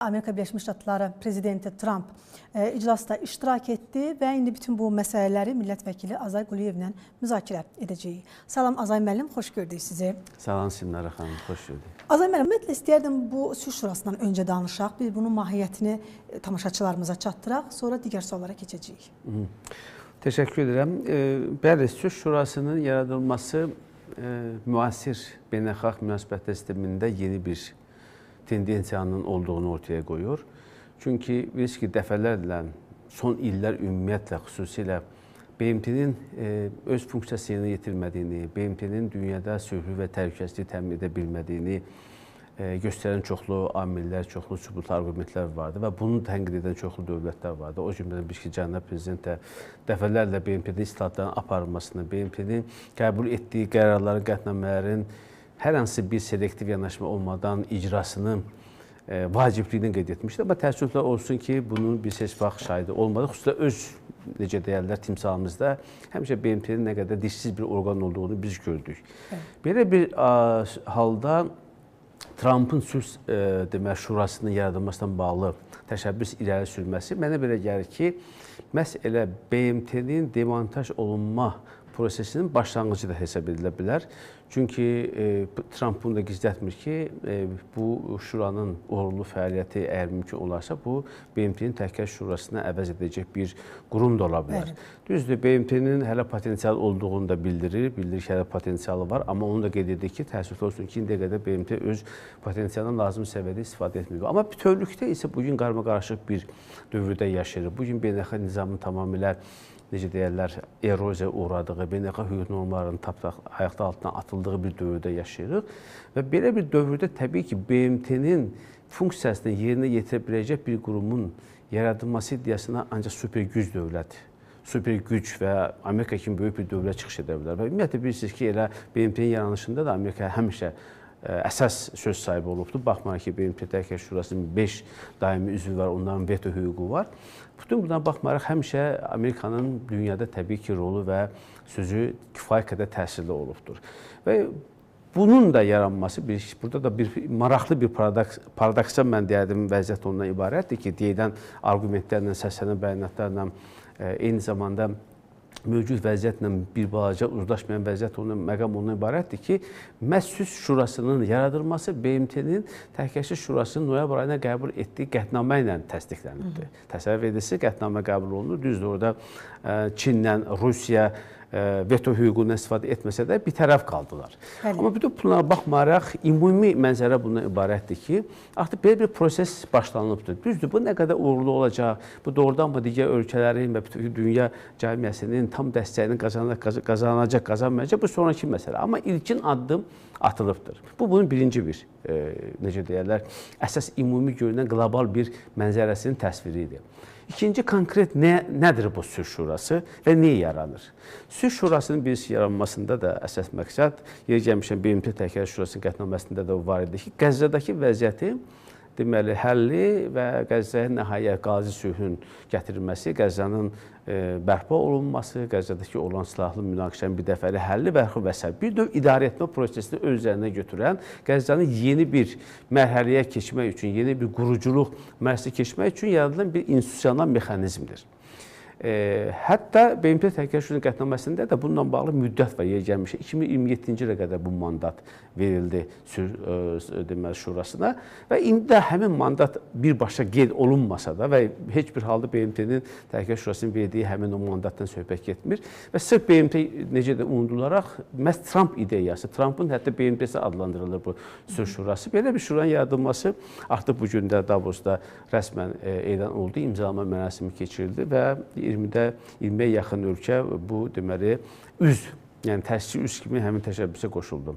Amerika Birləşmiş Ştatları prezidenti Trump iclasda iştirak etdi və indi bütün bu məsələləri millət vəkili Azay Quliyevlə müzakirə edəcəyik. Salam Azay müəllim, xoş gördük sizi. Salam Sinara xanım, xoş gördük. Azay müəllim, ümumiyyətlə istəyərdim bu sülh şurasından öncə danışaq, biz bunun mahiyyətini tamaşaçılarımıza çatdıraq, sonra digər suallara keçəcəyik. Təşəkkür edirəm. Bəli, sülh şurasının yaradılması müasir beynəlxalq münasibətlər sistemində yeni bir tendensiyanın olduğunu ortaya qoyur. Çünki bilirsiniz ki, dəfələrlə, son illər ümumiyyətlə, xüsusilə BMT-nin öz funksiyasını yetirmədiyini, BMT-nin dünyada sülhü və təhlükəsizliyi təmin edə bilmədiyini göstərən çoxlu amillər, çoxlu sübut arqumentlər vardı və bunu tənqid edən çoxlu dövlətlər vardı. O cümlədən bir ki, Cənab Prezident də dəfələrlə BMT-nin islahatların aparılmasını, BMT-nin qəbul etdiyi qərarların, qətnamələrin hər hansı bir selektiv yanaşma olmadan icrasını vacibliyini qeyd etmişdir. Amma təəssüflər olsun ki, bunun biz heç vaxt şahidi olmadıq. Xüsusilə öz, necə deyərlər, timsalımızda həmişə BMT-nin nə qədər dişsiz bir orqan olduğunu biz gördük. Belə bir halda Trump'ın sülh şurasının yaradılmasından bağlı təşəbbüs irəli sürməsi mənə belə gəlir ki, məhz elə BMT-nin demontaj olunma prosesinin başlanğıcı da hesab edilə bilər. Çünki Trump bunu da gizlətmir ki, bu şuranın uğurlu fəaliyyəti əgər mümkün olarsa, bu BMT-nin Təhlükəsizlik Şurasına əvəz edəcək bir qurum da ola bilər. Düzdür, BMT-nin hələ potensial olduğunu da bildirir ki, hələ potensialı var, amma onu da qeyd edir ki, təəssüflər olsun ki, indiyə qədər BMT öz potensialından lazım səviyyədə istifadə etmir. Amma bütövlükdə isə bugün qarma-qarışıq bir dövrdə yaşayırıq. Bugün beynəlxalq nizamın tamamilə necə deyərlər, eroziya uğradığı, beynəlxalq hüquq normalarının ayaqda altına atıldığı bir dövrdə yaşayırıq. Və belə bir dövrdə təbii ki, BMT-nin funksiyasını yerinə yetirə biləcək bir qurumun yaradılması iddiasına ancaq süper güc dövlət, süper güc və Amerika kimi böyük bir dövlət çıxış edə bilər. Və ümumiyyətlə bilirsiniz ki, elə BMT-nin yaranışında da Amerika həmişə əsas söz sahibi olubdur. Baxmayaraq ki, BMT Təhlükəsizlik Şurasının 5 daimi üzvü var, onların veto hüququ var. Bütün bundan baxmayaraq həmişə Amerikanın dünyada təbii ki, rolu və sözü kifayət qədər təsirli olubdur. Və bunun da yaranması, burada da bir maraqlı bir paradoksa mən deyərdim vəziyyət ondan ibarətdir ki, deyilən arqumentlərlə, səslənən bəyanatlarla eyni zamanda mövcud vəziyyətlə bir balaca uzlaşmayan vəziyyət məqam ondan ibarətdir ki, məhz sülh şurasının yaradılması BMT-nin Təhlükəsizlik Şurasının noyabr ayına qəbul etdiyi qətnamə ilə təsdiqlənibdir. Təsəvvür edilsin, qətnamə qəbul olunur. Düzdür, orada Çinlə, Rusiya veto hüququndan istifadə etməsə də bir tərəf qaldılar. Amma bütün bunlara baxmayaraq, ümumi mənzərə bundan ibarətdir ki, artıq belə bir proses başlanılıbdır. Düzdür, bu nə qədər uğurlu olacaq, bu doğrudan digər ölkələrin və bütün dünya cəmiyyəsinin tam dəstəyini qazanacaq, qazanmayacaq, bu sonraki məsələ. Amma ilkin addım atılıbdır. Bu, bunun birinci bir, necə deyərlər, əsas ümumi görünən qlobal bir mənzərəsinin təsviridir. İkinci konkret nədir bu sülh şurası və niyə yaranır? Sülh şurasının birisi yaranmasında da əsas məqsəd, yer gəlmişən BMT Təhlükəsizlik Şurasının qətnaməsində də var idi ki, Qəzzədəki vəziyyəti deməli, həlli və Qəzzəyə nəhayət qazi sülhün gətirilməsi, Qəzzənin bərpa olunması, Qəzzədəki olan silahlı münaqişənin bir dəfəli həlli və s. Bir növ idarəetmə prosesini öz üzərinə götürən, Qəzzəni yeni bir mərhələyə keçmək üçün, yeni bir quruculuq mərhələsinə keçmək üçün yaradılan bir institusional mexanizmdir. Hətta BMT Təhlükəsizlik Şurasının qətnaməsində də bununla bağlı müddət var, yer gəlmişə. 2027-ci ilə qədər bu mandat verildi şurasına və indi də həmin mandat birbaşa qeyd olunmasa da və heç bir halda BMT-nin Təhlükəsizlik Şurasının verdiyi həmin o mandatdan söhbət getmir və sırf BMT necə də unudularaq məhz Trump ideyası, Trump'ın hətta BMT-si adlandırılır bu sülh şurası. Belə bir şuranın yaradılması artıq bu gün də Davosda rəsmən elan oldu, imzalama mərasimi keçirildi və 20-yə yaxın ölkə bu deməli yəni təşkil üzv kimi həmin təşəbbüsə qoşuldu.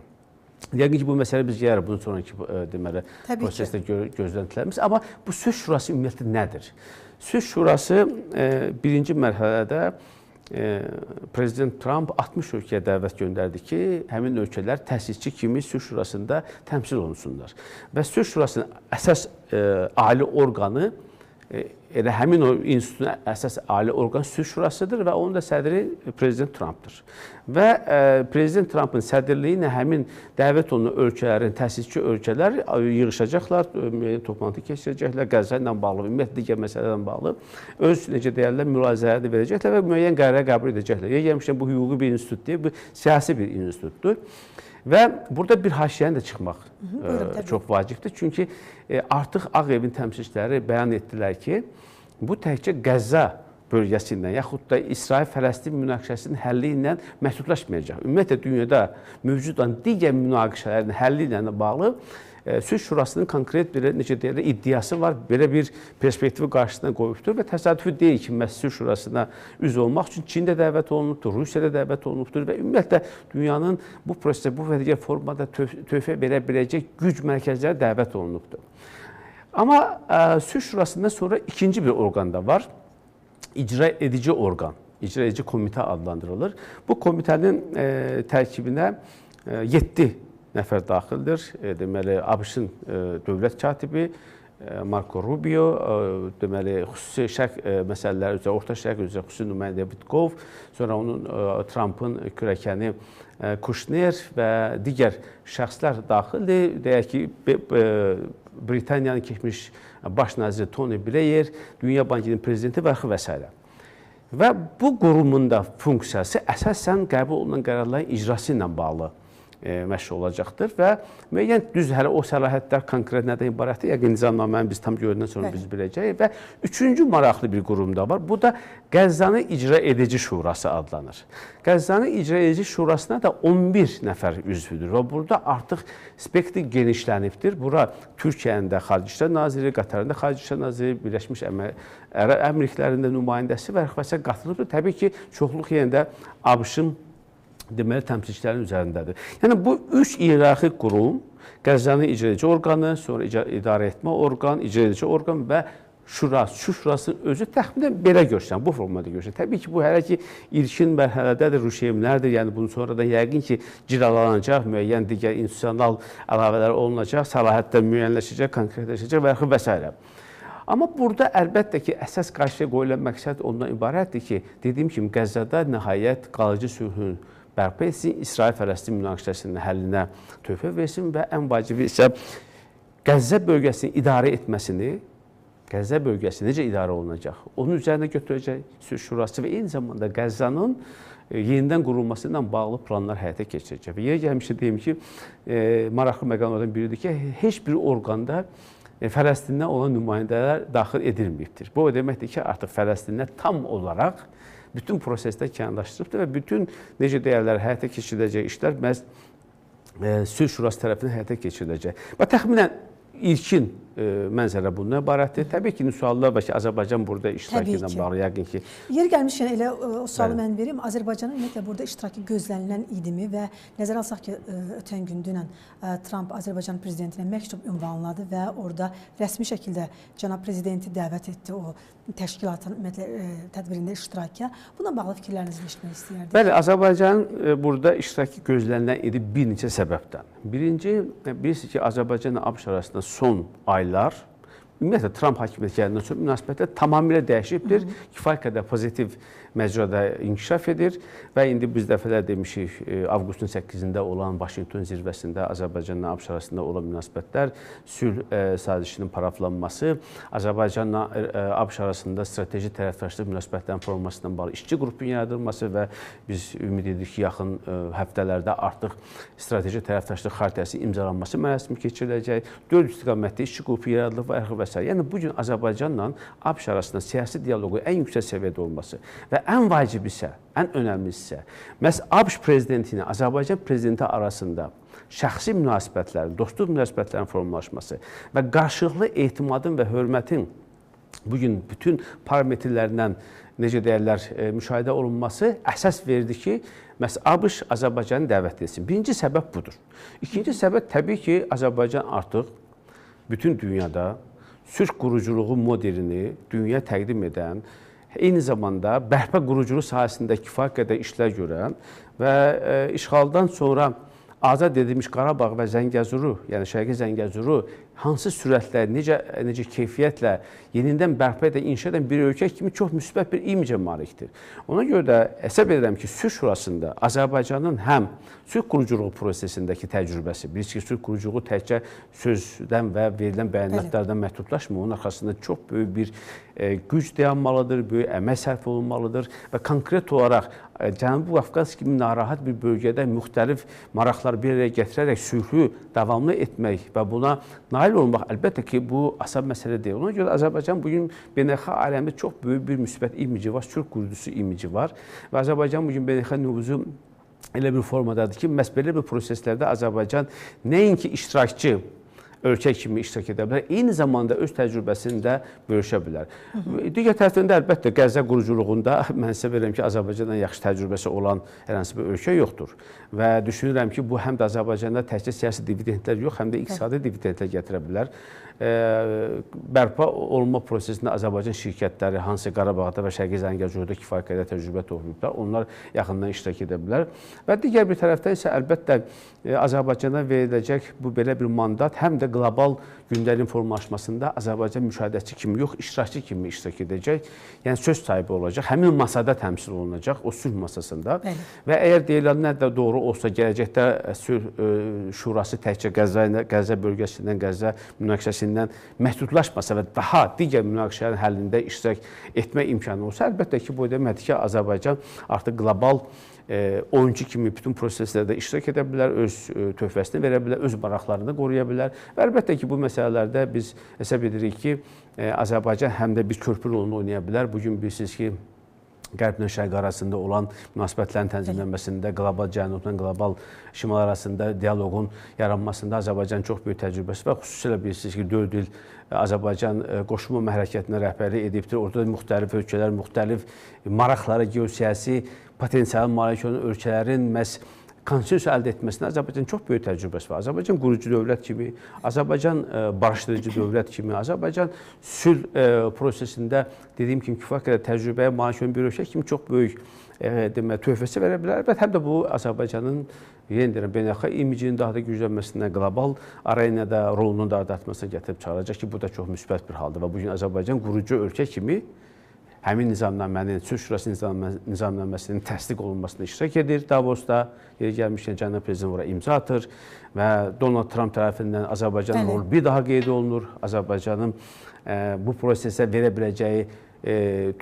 Yəqin ki, bu məsələ biz gəlir bunun sonraki deməli prosesdə gözləntilərimiz. Amma bu sülh şurası ümumiyyətlə nədir? Sülh şurası birinci mərhələdə Prezident Trump 60 ölkəyə dəvət göndərdi ki, həmin ölkələr təsisçi kimi sülh şurasında təmsil olunsunlar. Və sülh şurasının əsas ali orqanı elə həmin o institutun əsas ali orqan Sülh Şurasıdır və onun da sədri Prezident Trumpdır. Və Prezident Trumpın sədrliyi ilə həmin dəvət olunan ölkələrin, təsisçi ölkələr yığışacaqlar, müəyyən toplantı keçirəcəklər, Qəzza ilə bağlı, ümumiyyətlə digər məsələlərlə bağlı öz, necə deyərlər, mülahizələri verəcəklər və müəyyən qərarlar qəbul edəcəklər. Gəlmişdən bu hüquqi bir institut deyil, bu siyasi bir institutdur. Və burada bir haşiyəni də çıxmaq çox vacibdir. Çünki artıq Ağ Evin təmsilçiləri bəyan etdilər ki, bu təkcə Qəzza bölgəsi ilə, yaxud da İsrail-Fələstin münaqişəsinin həlli ilə məhdudlaşmayacaq. Ümumiyyətlə, dünyada mövcud olan digər münaqişələrin həlli ilə bağlı Sülh Şurasının konkret bir, necə deyirlər, iddiası var, belə bir perspektivi qarşısına qoyubdur və təsadüfi deyil ki, məhz Sülh Şurasına üzv olmaq üçün Çin də dəvət olunubdur, Rusiya da dəvət olunubdur və ümumiyyətlə dünyanın bu prosesə, bu və digər formada töhfə verə biləcək güc mərkəzləri dəvət olunubdur. Amma Sülh Şurasından sonra ikinci bir orqan da var, icra edici orqan, icra edici komitə adlandırılır. Bu komitənin tərkibinə 7 nəfər daxildir. Deməli, ABŞ-ın dövlət katibi Marco Rubio, deməli, xüsusi şərq məsələləri üzrə, Orta Şərq üzrə xüsusi nümayəndə Vitkov, sonra onun Trumpın kürəkəni Kushner və digər şəxslər daxildir. Deyək ki, Britaniyanın keçmiş baş naziri Tony Blair, Dünya Bankının prezidenti və s. Və bu qurumun da funksiyası əsasən qəbul olunan qərarların icrası ilə bağlı məşğul olacaqdır və müəyyən düz hələ o səlahiyyətlər konkret nədən ibarətdir? Yəqin nizamnaməni biz tam görəndən sonra biz biləcəyik və üçüncü maraqlı bir qurum da var. Bu da Qəzzanı İcra Edici Şurası adlanır. Qəzzanı İcra Edici Şurasına da 11 nəfər üzvüdür və burada artıq spektri genişlənibdir. Bura Türkiyənin də Xarici İşlər Naziri, Qatarın da Xarici İşlər Naziri, Birləşmiş Ərəb Əmirliklərinin də nümayəndəsi və s. qatılıbdır. Təbii ki, çoxluq yenə də ABŞ-ın deməli, təmsilçilərin üzərindədir. Yəni, bu üç iyerarxik qurum, Qəzzanı icra edici orqanı, sonra idarə etmə orqanı, icra edici orqan və Şurasının özü təxminən belə görsən, bu formada görsən. Təbii ki, bu hələ ki, ilkin mərhələdədir, rüşeymlərdir, yəni bunun sonradan yəqin ki, ciralanacaq, müəyyən digər institusional əlavələr olunacaq, səlahiyyətlər müəyyənləşəcək, konkretləşəcək və s. Amma burada əlbəttə ki, əsas qarşıya qoyulan məqsəd ondan ibarətdir ki, dediyim kimi, Qəzzada nəhayət qalıcı sülhün bərpa etsin, İsrail-Fələstin münaqişəsinin həllinə töhfə versin və ən vacibi isə Qəzza bölgəsini idarə etməsini, Qəzza bölgəsi necə idarə olunacaq, onun üzərinə götürəcək Sülh Şurası və eyni zamanda Qəzzanın yenidən qurulması ilə bağlı planlar həyata keçirəcək. Və yeri gəlmişdə deyim ki, maraqlı məqamlardan biridir ki, heç bir orqanda Fələstindən olan nümayəndələr daxil edilməyibdir. Bu o deməkdir ki, artıq Fələstinlər tam olaraq bütün prosesdə kənarlaşdırıbdır və bütün, necə deyərlər, həyata keçiriləcək işlər məhz Sülh Şurası tərəfindən həyata keçiriləcək. Və təxminən ilkin mənzərə bundan ibarətdir. Təbii ki, suallar var ki, Azərbaycan burada iştirak ilə bağlı, yəqin ki. Yer gəlmişkən elə o sualı mən verim. Azərbaycanın ümumiyyətlə burada iştirakı gözlənilən idimi və nəzərə alsaq ki, ötən gün dünən Trump Azərbaycan prezidentinə məktub ünvanladı və orada rəsmi şəkildə cənab prezidenti dəvət etdi o təşkilatın ümumiyyətlə tədbirində iştirakə. Buna bağlı fikirlərinizi eşitmək istəyərdim. Bəli, Azərbaycanın burada iştirakı gözlənilən idi bir neçə səbəbdən. Birinci, bilirsiniz ki, Azərbaycanla ABŞ arasında son aylar, ümumiyyətlə Trump hakimiyyəti gələndən sonra münasibətlər tamamilə dəyişibdir. Kifayət qədər pozitiv məcrada inkişaf edir və indi biz dəfələr demişik, avqustun 8-də olan Vaşinqton zirvəsində Azərbaycanla ABŞ arasında olan münasibətlər, sülh sazişinin paraflanması, Azərbaycanla ABŞ arasında strateji tərəfdaşlıq münasibətlərin formasından bağlı işçi qrupun yaradılması və biz ümid edirik ki, yaxın həftələrdə artıq strateji tərəfdaşlıq xaritəsi imzalanması mərasimi keçiriləcək, 4 istiqamətli işçi qrupu yaradılıb və s. Yəni, bugün Azərbaycanla ABŞ arasında siyasi dialoqu ən yüksək səviyyədə olması və ən vacib isə, ən önəmlisi isə, məhz ABŞ prezidenti ilə Azərbaycan prezidenti arasında şəxsi münasibətlərin, dostluq münasibətlərin formalaşması və qarşılıqlı etimadın və hörmətin bugün bütün parametrlərindən, necə deyərlər, müşahidə olunması əsas verdi ki, məhz ABŞ Azərbaycanı dəvət etsin. Birinci səbəb budur. İkinci səbəb təbii ki, Azərbaycan artıq bütün dünyada sülh quruculuğu modelini dünya təqdim edən, eyni zamanda bərpa quruculuq sahəsində kifayət qədər işlər görən və işğaldan sonra azad edilmiş Qarabağ və Zəngəzuru, yəni Şərqi Zəngəzuru hansı sürətlə, necə keyfiyyətlə yenidən bərpa edən, inşa edən bir ölkə kimi çox müsbət bir imicə malikdir. Ona görə də hesab edirəm ki, Sülh Şurasında Azərbaycanın həm sülh quruculuğu prosesindəki təcrübəsi, bilirsiniz ki, sülh quruculuğu təkcə sözdən və verilən bəyanatlardan məhdudlaşmır, onun arxasında çox böyük bir güc dayanmalıdır, böyük əmək sərf olunmalıdır və konkret olaraq Cənubi Qafqaz kimi narahat bir bölgədə müxtəlif maraqlar bir araya gətirərək sülhü davamlı etmək və buna nail olmaq əlbəttə ki, bu asan məsələ deyil. Ona görə Azərbaycan bugün beynəlxalq aləmdə çox böyük bir müsbət imici var, sülh qurucusu imici var və Azərbaycan bugün beynəlxalq nüfuzu elə bir formadadır ki, məhz belə bir proseslərdə Azərbaycan nəinki iştirakçı ölkə kimi iştirak edə bilər, eyni zamanda öz təcrübəsini də bölüşə bilər. Digər tərəfdən də əlbəttə Qəzza quruculuğunda mən sizə verirəm ki, Azərbaycandan yaxşı təcrübəsi olan hər hansı bir ölkə yoxdur və düşünürəm ki, bu həm də Azərbaycanda təkcə siyasi dividendlər yox, həm də iqtisadi dividendlər gətirə bilər. Bərpa olunma prosesində Azərbaycan şirkətləri hansı Qarabağda və Şərqi Zəngəzurda kifayət qədər təcrübə toplayıblar, onlar yaxından iştirak edə bilər. Və digər bir tərəfdən isə əlbəttə Azərbaycana veriləcək bu belə bir mandat həm də qlobal gündəliyin formalaşmasında Azərbaycan müşahidəçi kimi yox, iştirakçı kimi iştirak edəcək, yəni söz sahibi olacaq, həmin masada təmsil olunacaq, o sülh masasında. Və əgər deyilənlər də doğru olsa, gələcəkdə sülh şurası təkcə Qəzza bölgəsindən, Qəzza münaqişəsindən məhdudlaşmasa və daha digər münaqişələrin həllində iştirak etmək imkanı olsa, əlbəttə ki, bu deməkdir ki, Azərbaycan artıq qlobal oyuncu kimi bütün proseslərdə iştirak edə bilər, öz töhfəsini verə bilər, öz maraqlarını qoruya bilər və əlbəttə ki, bu məsələlərdə biz hesab edirik ki, Azərbaycan həm də bir körpü rolunu oynaya bilər. Bugün bilirsiniz ki, Qərblə Şərq arasında olan münasibətlərin tənzimlənməsində, qlobal cənubla qlobal şimal arasında dialoqun yaranmasında Azərbaycan çox böyük təcrübəsi var. Xüsusilə bilirsiniz ki, 4 il Azərbaycan qoşulma hərəkətinə rəhbərlik edibdir. Orada müxtəlif ölkələr, müxtəlif maraqlara, geosiyasi potensial malik olan ölkələrin məhz konsensus əldə etməsində Azərbaycan çox böyük təcrübəsi var. Azərbaycan qurucu dövlət kimi, Azərbaycan barışdırıcı dövlət kimi, Azərbaycan sülh prosesində dediyim kimi kifayət qədər təcrübəyə malik olan bir ölkə kimi çox böyük töhfəsi verə bilər. Həm də bu Azərbaycanın yenidən beynəlxalq imicinin daha da güclənməsindən, qlobal arenada rolunun da artmasına gətirib çağıracaq ki, bu da çox müsbət bir haldır və bugün Azərbaycan qurucu ölkə kimi həmin nizamnamənin, Sülh Şurası nizamnaməsinin təsdiq olunmasında iştirak edir. Davosda yeri gəlmişkən cənab prezident ora imza atır və Donald Trump tərəfindən Azərbaycanın rolu bir daha qeyd olunur. Azərbaycanın bu prosesə verə biləcəyi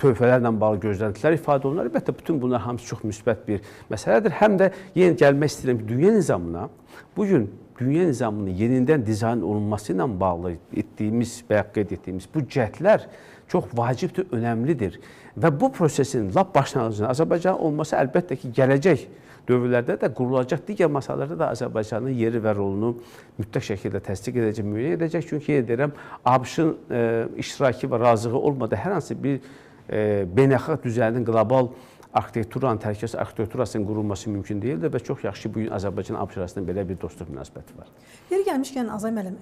töhfələrlə bağlı gözləntilər ifadə olunur. Əlbəttə, bütün bunlar hamısı çox müsbət bir məsələdir. Həm də yenə gəlmək istəyirəm ki, dünya nizamına, bugün dünya nizamının yenidən dizayn olunması ilə bağlı etdiyimiz və qeyd etdiyimiz bu cəhdlər çox vacibdir, önəmlidir və bu prosesin lap başlanğıcında Azərbaycan olması əlbəttə ki, gələcək dövrlərdə də qurulacaq digər masalarda da Azərbaycanın yeri və rolunu mütləq şəkildə təsdiq edəcək, müəyyən edəcək. Çünki yenə deyirəm, ABŞ-ın iştirakı və razılığı olmadan hər hansı bir beynəlxalq düzəlinin qlobal arxitekturanın, təhlükəsizlik arxitekturasının qurulması mümkün deyildir və çox yaxşı bugün Azərbaycan-ABŞ arasında belə bir dostluq münasibəti var. Yeri gəlmişkən Azay müəllim,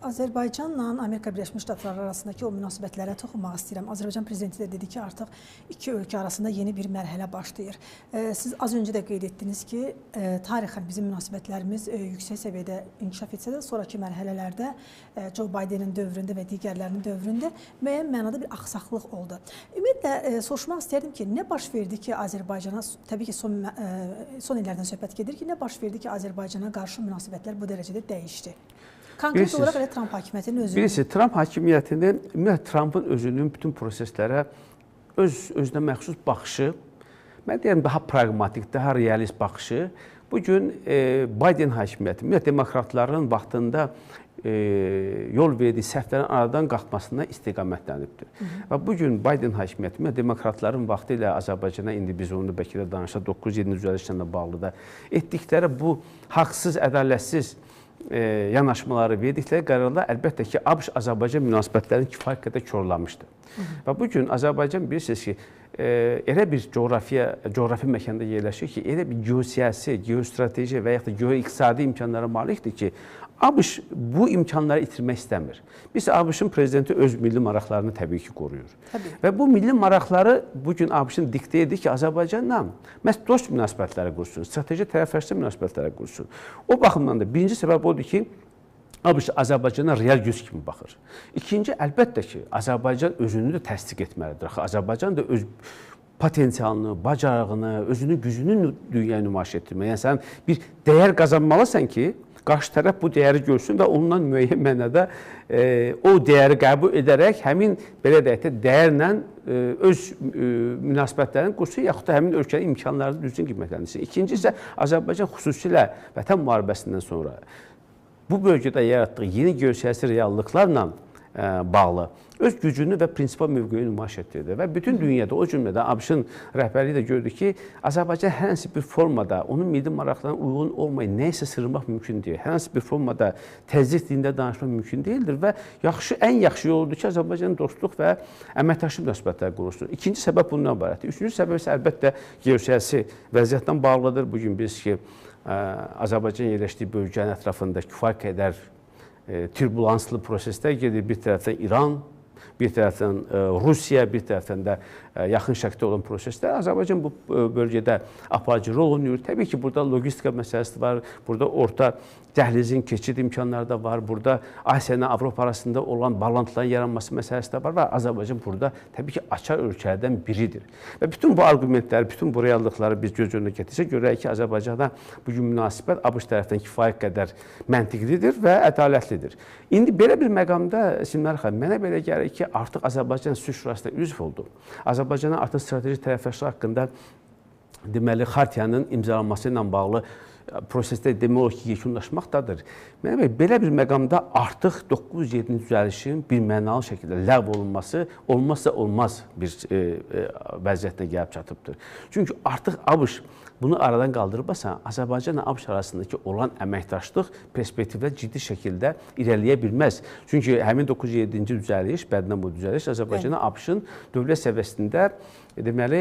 Azərbaycanla Amerika Birləşmiş Ştatları arasındakı o münasibətlərə toxunmaq istəyirəm. Azərbaycan prezidenti də dedi ki, artıq iki ölkə arasında yeni bir mərhələ başlayır. Siz az öncə də qeyd etdiniz ki, tarixən bizim münasibətlərimiz yüksək səviyyədə inkişaf etsə də, sonraki mərhələlərdə Joe Bidenin dövründə və digərlərinin dövründə müəyyən mənada bir axsaqlıq oldu. Ümumiyyətlə, soruşmaq istəyirdim ki, nə baş verdi ki, Azərbaycana, təbii ki, son illərdən söhbət gedir ki, nə baş verdi ki, Azərbaycana qarşı münasibətlər bu dərəcədə dəyişdi? Konkret olaraq elə Trump hakimiyyətinin özünü... Bilirsiniz, Trump hakimiyyətinin, ümumiyyətlə Trumpın özünün bütün proseslərə özünə məxsus baxışı, mən deyirəm, daha praqmatik, daha realist baxışı, bugün Biden hakimiyyəti, ümumiyyətlə demokratların vaxtında yol verdiyi səhvlərin aradan qalxmasına istiqamətlənibdir. Və bugün Biden hakimiyyəti, demokratların vaxtı ilə Azərbaycana, indi biz onu bəlkə də danışaq, 9-7 düzəlişlə də bağlı da etdikləri bu haqsız, ədalətsiz yanaşmaları, verdikləri qərarlar əlbəttə ki, ABŞ-Azərbaycan münasibətlərini kifayət qədər korlamışdı. Və bugün Azərbaycan bilirsiniz ki, elə bir coğrafi məkanda yerləşir ki, elə bir geosiyasi, geostrateji və yaxud da geoiqtisadi imkanlara malikdir ki, ABŞ bu imkanları itirmək istəmir. Biz ABŞ-ın prezidenti öz milli maraqlarını təbii ki, qoruyur. Və bu milli maraqları bugün ABC-ın diktə edir ki, Azərbaycanla məhz dost münasibətləri qursun, strateji tərəfdaşlıq münasibətləri qursun. O baxımdan da birinci səbəb odur ki, ABŞ Azərbaycana real güc kimi baxır. İkinci, əlbəttə ki, Azərbaycan özünü də təsdiq etməlidir. Azərbaycan da öz potensialını, bacarığını, özünün gücünü dünyaya nümayiş etdirmək. Yəni, sən bir dəyər qazanmalısan ki, qarşı tərəf bu dəyəri görsün və ondan müəyyən mənada o dəyəri qəbul edərək həmin, belə deyək də, dəyərlə öz münasibətlərini qursun, yaxud da həmin ölkənin imkanlarını düzgün qiymətləndirsin. İkinci isə Azərbaycan xüsusilə Vətən müharibəsindən sonra bu bölgədə yaratdığı yeni geosiyasi reallıqlarla bağlı öz gücünü və prinsipal mövqeyini nümayiş etdirdi və bütün dünyada, o cümlədən ABŞ-ın rəhbərliyi də gördü ki, Azərbaycan hər hansı bir formada onun milli maraqlarına uyğun olmayan nə isə sırmaq mümkün deyil. Hər hansı bir formada təzyiq dilində danışmaq mümkün deyildir və ən yaxşı yoludur ki, Azərbaycanın dostluq və əməkdaşlıq münasibətləri qurulsun. İkinci səbəb bundan ibarətdir. Üçüncü səbəb isə əlbəttə geosiyasi vəziyyətdən bağlıdır. Bugün biz ki, Azərbaycan yerləşdiyi bölgənin ətrafında kifayət qədər türbulanslı proseslər gedir. Bir tərəfdən İran, bir tərəfdən Rusiya, bir tərəfdən də yaxın şərqdə olan proseslər. Azərbaycan bu bölgədə aparıcı rol oynayır. Təbii ki, burada logistika məsələsi var, burada orta dəhlizin keçid imkanları da var, burada Asiya ilə Avropa arasında olan bağlantıların yaranması məsələsi də var və Azərbaycan burada təbii ki, açar ölkələrdən biridir. Və bütün bu arqumentləri, bütün bu reallıqları biz göz önünə gətirsə, görək ki, Azərbaycana bugün münasibət ABŞ tərəfdən kifayət qədər məntiqlidir və ədalətlidir. İndi belə bir məqamda, Simlər xanım, mənə belə gəlir ki, artıq Azərbaycan Sülh Şurasında üzv oldu. Azərbaycana artıq strateji tərəfdaşlıq haqqında deməli, xartiyanın imzalanması ilə bağlı prosesdə demək olar ki, yekunlaşmaqdadır. Mənə belə bir məqamda artıq 907-ci düzəlişin bir mənalı şəkildə ləğv olunması olmazsa olmaz bir vəziyyətlə gəlib çatıbdır. Çünki artıq ABŞ bunu aradan qaldırmasa, Azərbaycanla ABŞ arasındakı olan əməkdaşlıq perspektivlər ciddi şəkildə irəliyə bilməz. Çünki həmin 907-ci düzəliş, bədnam bu düzəliş Azərbaycana ABŞ-ın dövlət səviyyəsində deməli,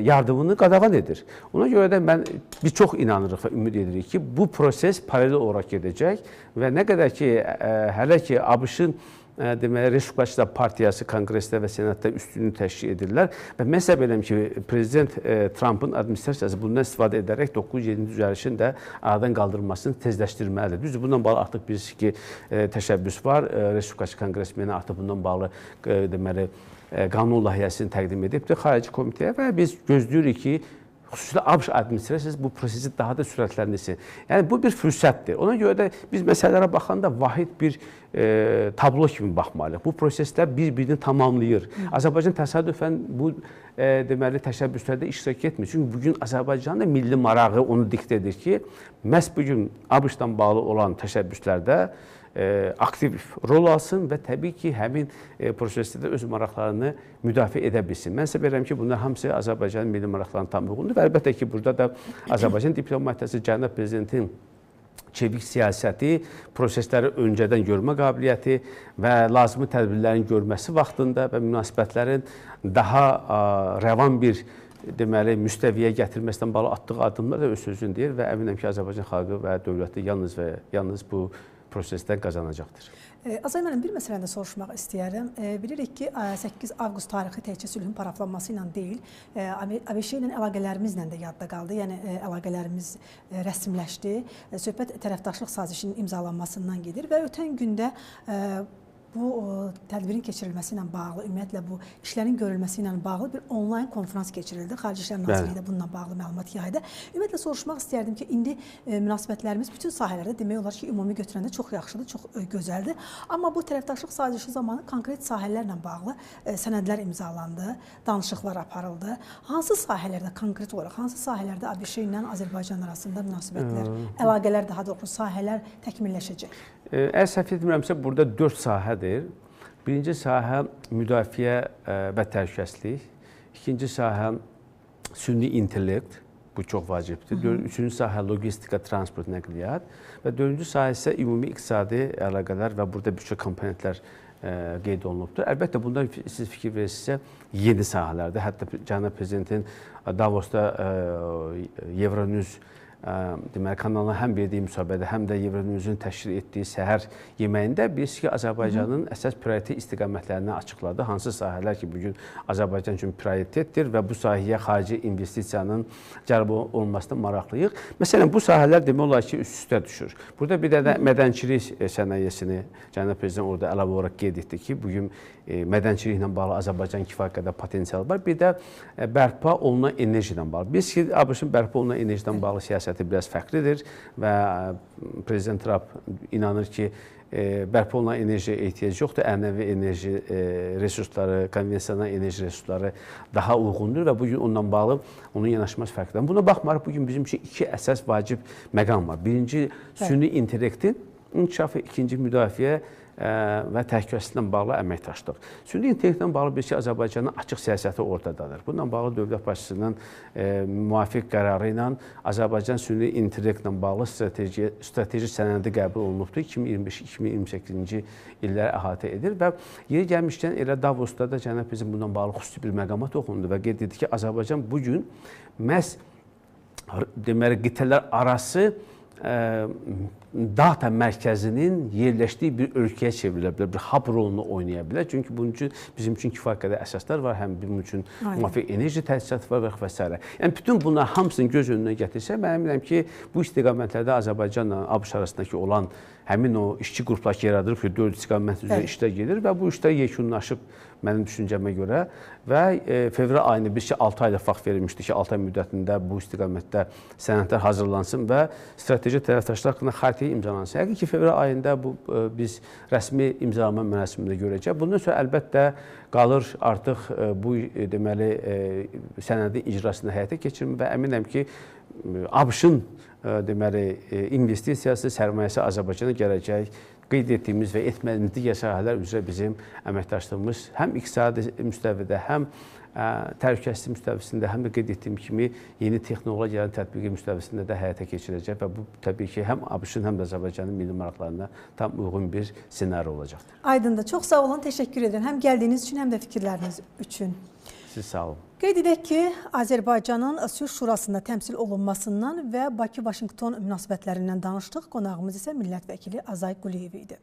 yardımını qadağan edir. Ona görə də biz çox inanırıq və ümid edirik ki, bu proses paralel olaraq gedəcək və nə qədər ki, hələ ki, ABŞ-ın deməli, Respublikaçılar Partiyası Konqresdə və Senatda üstünlüyü təşkil edirlər və mən hesab edirəm ki, Prezident Trumpın administrasiyası bundan istifadə edərək 907-ci düzəlişin də aradan qaldırılmasını tezləşdirməlidir. Düzdür, bundan bağlı artıq bilirsiniz ki, təşəbbüs var. Respublikaçı Konqresmeni artıq bundan bağlı deməli, qanun layihəsini təqdim edibdir xarici komitəyə və biz gözləyirik ki, xüsusilə ABŞ administrasiyası bu prosesi daha da sürətləndirsin. Yəni, bu bir fürsətdir. Ona görə də biz məsələlərə baxanda vahid bir tablo kimi baxmalıyıq. Bu proseslər bir-birini tamamlayır. Azərbaycan təsadüfən bu deməli, təşəbbüslərdə iştirak etmir. Çünki bugün Azərbaycanın da milli marağı onu diktə edir ki, məhz bugün ABŞ-dan bağlı olan təşəbbüslərdə aktiv rol alsın və təbii ki, həmin prosesdə də öz maraqlarını müdafiə edə bilsin. Mən hesab edirəm ki, bunlar hamısı Azərbaycanın milli maraqlarına tam uyğundur və əlbəttə ki, burada da Azərbaycan diplomatiyası, cənab prezidentin çevik siyasəti, prosesləri öncədən görmə qabiliyyəti və lazımi tədbirlərin görməsi vaxtında və münasibətlərin daha rəvan bir deməli, müstəviyə gətirməsindən bağlı atdığı addımlar da öz sözünü deyir və əminəm ki, Azərbaycan xalqı və dövləti yalnız bu prosesdən qazanacaqdır. Azay müəllim, bir məsələni də soruşmaq istəyərəm. Bilirik ki, 8 avqust tarixi təkcə sülhün paraflanması ilə deyil, ABŞ ilə əlaqələrimizlə də yadda qaldı. Yəni, əlaqələrimiz rəsmləşdi. Söhbət tərəfdaşlıq sazişinin imzalanmasından gedir və ötən gündə bu tədbirin keçirilməsi ilə bağlı, ümumiyyətlə bu işlərin görülməsi ilə bağlı bir onlayn konferans keçirildi. Xarici İşlər Nazirliyi də bununla bağlı məlumat yaydı. Ümumiyyətlə soruşmaq istəyərdim ki, indi münasibətlərimiz bütün sahələrdə demək olar ki, ümumi götürəndə çox yaxşıdır, çox gözəldir. Amma bu tərəfdaşlıq sazişi zamanı konkret sahələrlə bağlı sənədlər imzalandı, danışıqlar aparıldı. Hansı sahələrdə konkret olaraq, hansı sahələrdə ABŞ ilə Azərbaycan arasında münasibətlər, əlaqələr daha doğrusu sahələr təkmilləşəcək? Əgər səhv etmirəmsə, burada 4 sahədir. Birinci sahə müdafiə və təhlükəsizlik. İkinci sahə süni intellekt. Bu çox vacibdir. Üçüncü sahə logistika, transport, nəqliyyat və dördüncü sahə isə ümumi iqtisadi əlaqələr və burada bir çox komponentlər qeyd olunubdur. Əlbəttə, bundan siz fikir verirsinizsə, yeni sahələrdə, hətta Cənab Prezidentin Davosda Euronews deməli, kanalına həm verdiyi müsahibədə, həm də Euronews'un təşkil etdiyi səhər yeməyində biz ki, Azərbaycanın əsas prioritet istiqamətlərini açıqladı. Hansı sahələr ki, bugün Azərbaycan üçün prioritetdir və bu sahəyə xarici investisiyanın cəlb olunmasına maraqlıyıq. Məsələn, bu sahələr demək olar ki, üst-üstə düşür. Burada bir də mədənçilik sənayesini Cənab Prezident orada əlavə olaraq qeyd etdi ki, bugün mədənçiliklə bağlı Azərbaycan kifayət qədər potensial var. Bir də bərpa olunan enerji ilə bağlı. Biz ki, ABŞ-ın bərpa olunan enerjidən bağlı siyasəti biraz fərqlidir və Prezident Trump inanır ki, bərpa olunan enerjiyə ehtiyac yoxdur. Ənənəvi enerji resursları, konvensional enerji resursları daha uyğundur və bugün onunla bağlı onun yanaşması fərqlidir. Buna baxmayaraq, bugün bizim üçün iki əsas vacib məqam var. Birinci, süni intellektin inkişafı, ikinci müdafiə və təhlükəsizliklə bağlı əməkdaşlıq. Süni intellektlə bağlı bir ki, Azərbaycanın açıq siyasəti ortadadır. Bununla bağlı dövlət başçısının müvafiq qərarı ilə Azərbaycan süni intellektlə bağlı strateji sənədi qəbul olunubdur. 2025-2028-ci illəri əhatə edir və yeri gəlmişkən elə Davosda da Cənab Prezident bundan bağlı xüsusi bir məqama toxundu və qeyd etdi ki, Azərbaycan bugün məhz deməli qitələr arası data mərkəzinin yerləşdiyi bir ölkəyə çevrilə bilər, bir hub rolunu oynaya bilər. Çünki bunun üçün bizim üçün kifayət qədər əsaslar var, həm bunun üçün müvafiq enerji təchizatı var və s. Yəni bütün bunlar hamısını göz önünə gətirsə, mən əminəm ki, bu istiqamətlərdə Azərbaycanla ABŞ arasındakı olan həmin o işçi qruplar ki, yaradılıb ki, 4 istiqamət üzrə işlər gedir və bu işlər yekunlaşıb mənim düşüncəmə görə və fevral ayını biz ki, 6 ayda vaxt verilmişdi ki, 6 ay müddətində bu istiqamətdə sənədlər hazırlansın və strateji tərəfdaşlıq haqqında xəritəyə imzalansın. Yəqin ki, fevral ayında biz rəsmi imzalama mərasimində görəcək. Bundan sonra əlbəttə qalır artıq bu deməli sənədin icrasını həyata keçirmə və əminəm ki, ABŞ-ın deməli investisiyası, sərmayəsi Azərbaycana gələcək. Qeyd etdiyimiz və etmədiyimiz digər sahələr üzrə bizim əməkdaşlığımız həm iqtisadi müstəvidə, həm təhlükəsizlik müstəvisində, həm də qeyd etdiyim kimi yeni texnologiyanın tətbiqi müstəvisində də həyata keçiriləcək və bu təbii ki, həm ABŞ-ın, həm də Azərbaycanın milli maraqlarına tam uyğun bir ssenari olacaqdır. Aydındır. Çox sağ olun, təşəkkür edirəm. Həm gəldiyiniz üçün, həm də fikirləriniz üçün. Siz sağ olun. Qeyd edək ki, Azərbaycanın Sülh Şurasında təmsil olunmasından və Bakı-Vaşinqton münasibətlərindən danışdıq. Qonağımız isə millət vəkili Azay Quliyev idi.